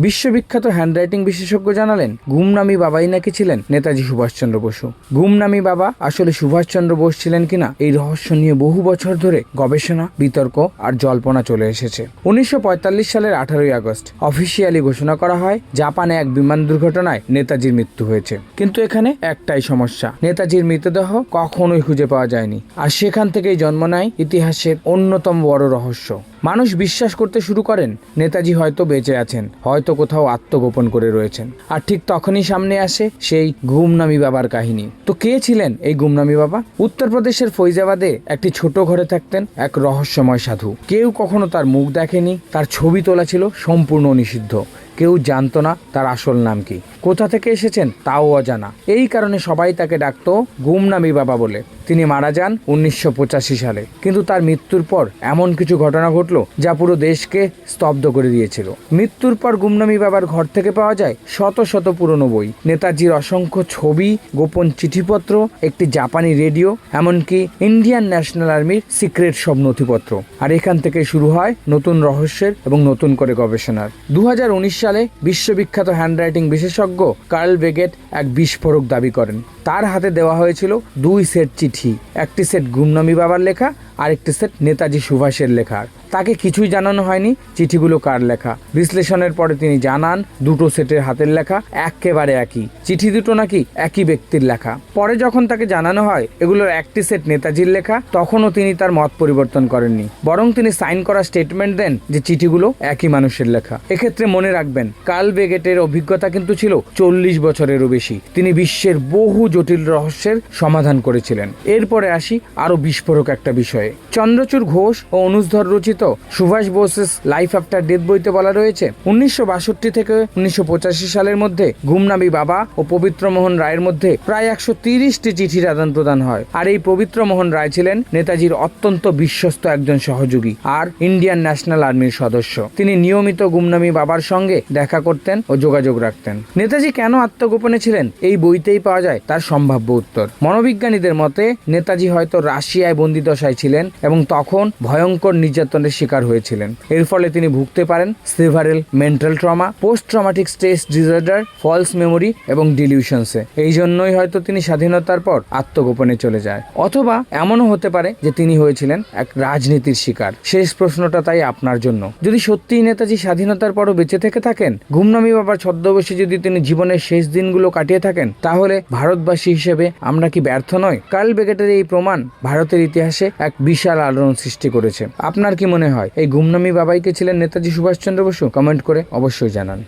বিশ্ববিখ্যাত হ্যান্ডরাইটিং বিশেষজ্ঞ জানালেন গুমনামি বাবাই নাকি ছিলেন নেতাজি সুভাষচন্দ্র বসু। গুমনামি বাবা আসলে সুভাষচন্দ্র বোস ছিলেন কিনা এই রহস্য নিয়ে বহু বছর ধরে গবেষণা, বিতর্ক আর জল্পনা চলে এসেছে। 1945 সালের 18ই আগস্ট অফিসিয়ালি ঘোষণা করা হয় জাপানে এক বিমান দুর্ঘটনায় নেতাজির মৃত্যু হয়েছে। কিন্তু এখানে একটাই সমস্যা, নেতাজির মৃতদেহ কখনোই খুঁজে পাওয়া যায়নি। আর সেখান থেকেই জন্ম নেয় ইতিহাসের অন্যতম বড় রহস্য। মানুষ বিশ্বাস করতে শুরু করেন নেতাজি হয়তো বেঁচে আছেন, হয়তো কোথাও আত্মগোপন করে রয়েছেন। আর ঠিক তখনই সামনে আসে সেই গুমনামি বাবার কাহিনী। তো কে ছিলেন এই গুমনামি বাবা? উত্তরপ্রদেশের ফৈজাবাদে একটি ছোট ঘরে থাকতেন এক রহস্যময় সাধু। কেউ কখনো তার মুখ দেখেনি, তার ছবি তোলা ছিল সম্পূর্ণ নিষিদ্ধ। কেউ জানতো না তার আসল নাম কি, কোথা থেকে এসেছেন তাও অজানা। এই কারণে সবাই তাকে ডাকতো গুমনামি বাবা বলে। তিনি মারা যান 1985 সালে। কিন্তু তার মৃত্যুর পর এমন কিছু ঘটনা ঘটলো যা পুরো দেশকে স্তব্ধ করে দিয়েছিল। মৃত্যুর পর গুমনামি বাবার ঘর থেকে পাওয়া যায় শত শত পুরনো বই, নেতাজির অসংখ্য ছবি, গোপন চিঠিপত্র, একটি জাপানি রেডিও, এমনকি ইন্ডিয়ান ন্যাশনাল আর্মির সিক্রেট সব নথিপত্র। আর এখান থেকে শুরু হয় নতুন রহস্যের এবং নতুন করে গবেষণার। 2019 সালে বিশ্ববিখ্যাত হ্যান্ডরাইটিং বিশেষজ্ঞ কার্ল বেগেট এক বিস্ফোরক দাবি করেন। তার হাতে দেওয়া হয়েছিল 2 সেট চিঠি, একটি সেট গুমনামি বাবার লেখা, আরেকটি সেট নেতাজি সুভাষের লেখা। তাকে কিছুই জানানো হয়নি চিঠিগুলো কার লেখা। বিশ্লেষণের পরে তিনি জানান দুটো সেটের হাতের লেখা একেবারে একই, চিঠি দুটো নাকি একই ব্যক্তির লেখা। পরে যখন তাকে জানানো হয় এগুলোর একটি সেট নেতাজির লেখা, তখনও তিনি তার মত পরিবর্তন করেননি, বরং তিনি সাইন করা স্টেটমেন্ট দেন যে চিঠিগুলো একই মানুষের লেখা। এক্ষেত্রে মনে রাখবেন কার্ল বেগেটের অভিজ্ঞতা কিন্তু ছিল 40 বছরেরও বেশি। তিনি বিশ্বের বহু জটিল রহস্যের সমাধান করেছিলেন। এরপরে আসি আরো বিস্ফোরক একটা বিষয়ে। চন্দ্রচূড় ঘোষ ও অনুজধর রচিত Subhash Bose's life after death বইতে বলা রয়েছে 1962 থেকে 1985 সালের মধ্যে গুমনামি বাবা ও পবিত্র মোহন রায়ের মধ্যে প্রায় 130টি চিঠির আদান প্রদান হয়। আর এই পবিত্র মোহন রায় ছিলেন নেতাজির অত্যন্ত বিশ্বস্ত একজন সহযোগী আর ইন্ডিয়ান ন্যাশনাল আর্মির সদস্য। তিনি নিয়মিত গুমনামি বাবার সঙ্গে দেখা করতেন ও যোগাযোগ রাখতেন। নেতাজি কেন আত্মগোপনে ছিলেন এই বইতেই পাওয়া যায় তার সম্ভাব্য উত্তর। মনোবিজ্ঞানীদের মতে নেতাজি হয়তো রাশিয়ায় বন্দিদশায় ছিলেন এবং তখন ভয়ঙ্কর নির্যাতনের শিকার হয়েছিলেন। এর ফলে তিনি ভুগতে পারেন several mental trauma, post traumatic stress disorder, false memory এবং ডিলিউশনসে। এই জন্যই হয়তো তিনি স্বাধীনতার পর আত্মগোপনে চলে যায়। অথবা এমনও হতে পারে যে তিনি হয়েছিলেন এক রাজনীতির শিকার। শেষ প্রশ্নটা তাই আপনার জন্য, যদি সত্যিই নেতাজি স্বাধীনতার পরও বেঁচে থেকে থাকেন, গুমনামি বাবার ছদ্মবেশে যদি তিনি জীবনের শেষ দিনগুলো কাটিয়ে থাকেন, তাহলে ভারতবাসী হিসেবে আমরা কি ব্যর্থ নয়? কার্ল বেগেটের এই প্রমাণ ভারতের ইতিহাসে এক বিশাল আলোড়ন সৃষ্টি করেছে। আপনার কি মনে হয় এই গুমনামি বাবাই কে ছিলেন নেতাজি সুভাষচন্দ্র বসু? কমেন্ট করে অবশ্যই জানান।